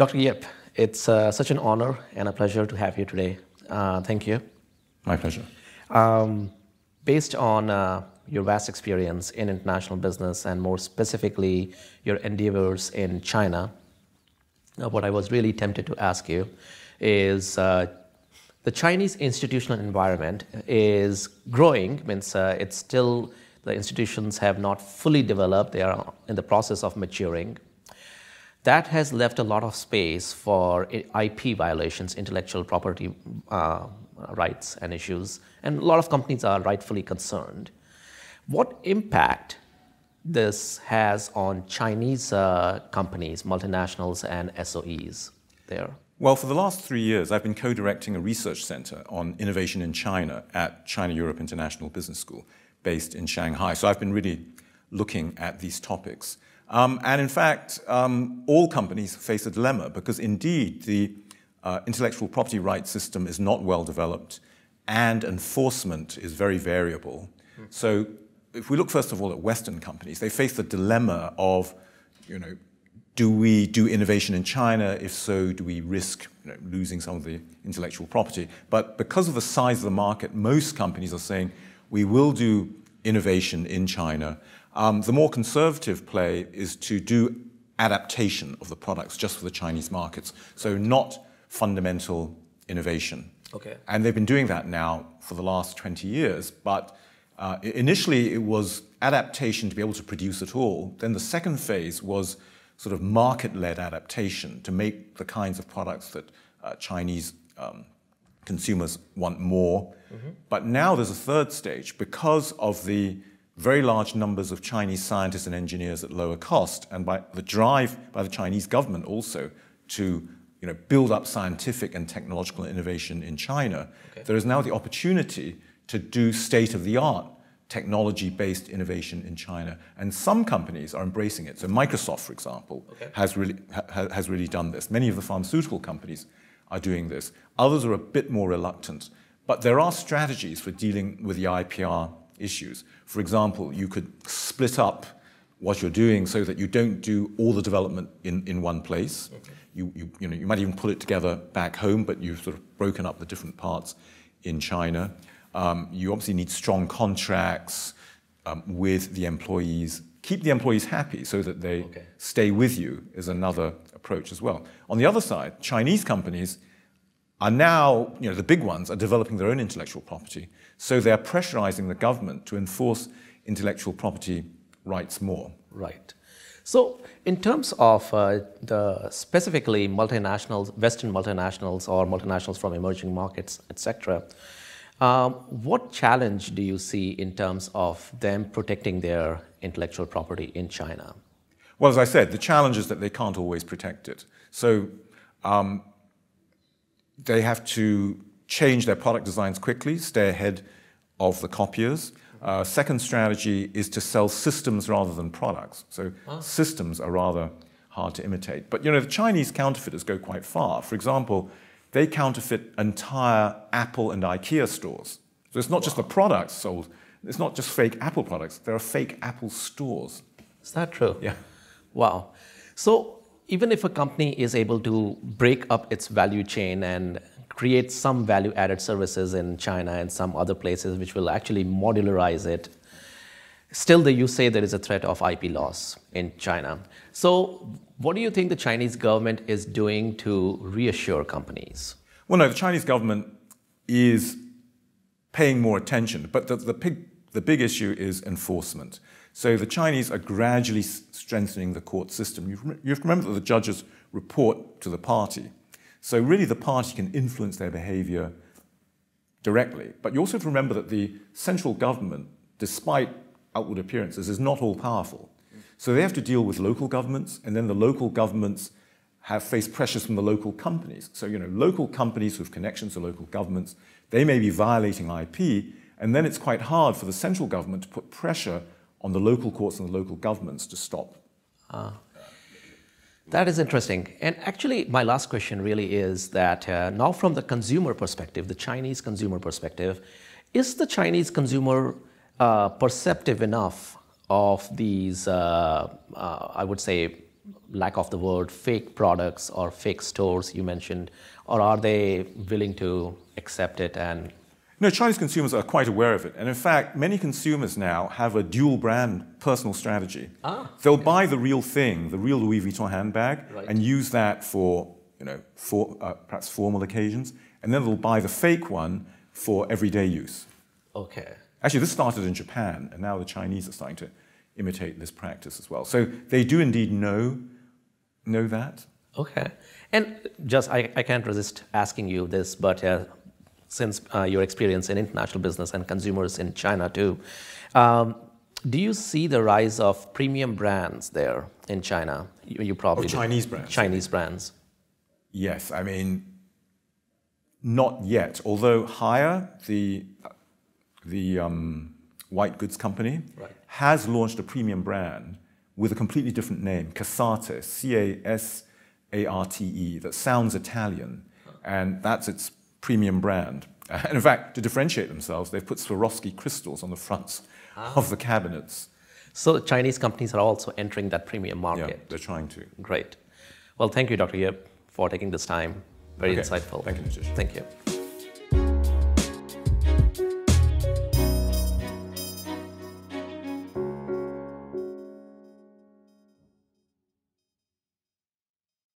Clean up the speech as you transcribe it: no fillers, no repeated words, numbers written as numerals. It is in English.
Dr. Yip, it's such an honor and a pleasure to have you today. Thank you. My pleasure. Based on your vast experience in international business and more specifically your endeavors in China, what I was really tempted to ask you is the Chinese institutional environment is growing, means it's still, the institutions have not fully developed, they are in the process of maturing. That has left a lot of space for IP violations, intellectual property rights and issues, and a lot of companies are rightfully concerned. What impact this has on Chinese companies, multinationals and SOEs there? Well, for the last 3 years, I've been co-directing a research center on innovation in China at China-Europe International Business School, based in Shanghai. So I've been really looking at these topics. And in fact, all companies face a dilemma because indeed the intellectual property rights system is not well developed and enforcement is very variable. So if we look first of all at Western companies, they face the dilemma of, do we do innovation in China? If so, do we risk losing some of the intellectual property? But because of the size of the market, most companies are saying, we will do innovation in China. The more conservative play is to do adaptation of the products just for the Chinese markets, so not fundamental innovation. Okay. And they've been doing that now for the last 20 years, but initially it was adaptation to be able to produce at all. Then the second phase was sort of market-led adaptation to make the kinds of products that Chinese consumers want more. Mm-hmm. But now there's a third stage because of the very large numbers of Chinese scientists and engineers at lower cost, and by the drive by the Chinese government also to build up scientific and technological innovation in China. Okay. There is now the opportunity to do state-of-the-art technology-based innovation in China, and some companies are embracing it. So Microsoft, for example, okay, has really done this. Many of the pharmaceutical companies are doing this. Others are a bit more reluctant, but there are strategies for dealing with the IPR issues. For example, you could split up what you're doing so that you don't do all the development in one place. Okay. You might even put it together back home, but you've sort of broken up the different parts in China. You obviously need strong contracts with the employees. Keep the employees happy so that they stay with you is another approach as well. On the other side, Chinese companies are now, the big ones are developing their own intellectual property. So they're pressurizing the government to enforce intellectual property rights more. Right. So in terms of the specifically multinationals, Western multinationals or multinationals from emerging markets, etc., what challenge do you see in terms of them protecting their intellectual property in China? Well, as I said, the challenge is that they can't always protect it. So they have to change their product designs quickly, stay ahead of the copiers. Second strategy is to sell systems rather than products. So systems are rather hard to imitate. But the Chinese counterfeiters go quite far. For example, they counterfeit entire Apple and IKEA stores. So it's not just the products sold. It's not just fake Apple products. There are fake Apple stores. Is that true? Yeah. Wow. So even if a company is able to break up its value chain and create some value-added services in China and some other places which will actually modularize it, still you say there is a threat of IP loss in China. So what do you think the Chinese government is doing to reassure companies? Well, no, the Chinese government is paying more attention, but the big issue is enforcement. So the Chinese are gradually strengthening the court system. You have to remember that the judges report to the party. So really the party can influence their behavior directly. But you also have to remember that the central government, despite outward appearances, is not all powerful. So they have to deal with local governments, and then the local governments have faced pressures from the local companies. So, local companies with connections to local governments, they may be violating IP, and then it's quite hard for the central government to put pressure on the local courts and the local governments to stop. That is interesting. And actually, my last question really is that now from the consumer perspective, the Chinese consumer perspective, is the Chinese consumer perceptive enough of these, I would say, lack of the word, fake products or fake stores you mentioned, or are they willing to accept it? And no, Chinese consumers are quite aware of it. And in fact, many consumers now have a dual brand personal strategy. They'll buy the real thing, the real Louis Vuitton handbag, and use that for, perhaps formal occasions. And then they'll buy the fake one for everyday use. Okay. Actually, this started in Japan, and now the Chinese are starting to imitate this practice as well. So they do indeed know that. Okay. And just, I can't resist asking you this, but since your experience in international business and consumers in China too, do you see the rise of premium brands there in China? You probably do. Chinese brands. Chinese brands. Yes, I mean, not yet. Although Haier, the white goods company, has launched a premium brand with a completely different name, Casate, C-A-S-A-R-T-E, that sounds Italian, and that's its premium brand. And in fact, to differentiate themselves, they've put Swarovski crystals on the fronts of the cabinets. So Chinese companies are also entering that premium market. Yeah, they're trying to. Great. Well, thank you, Dr. Yip, for taking this time. Very insightful. Thank you, Nitish. Thank you.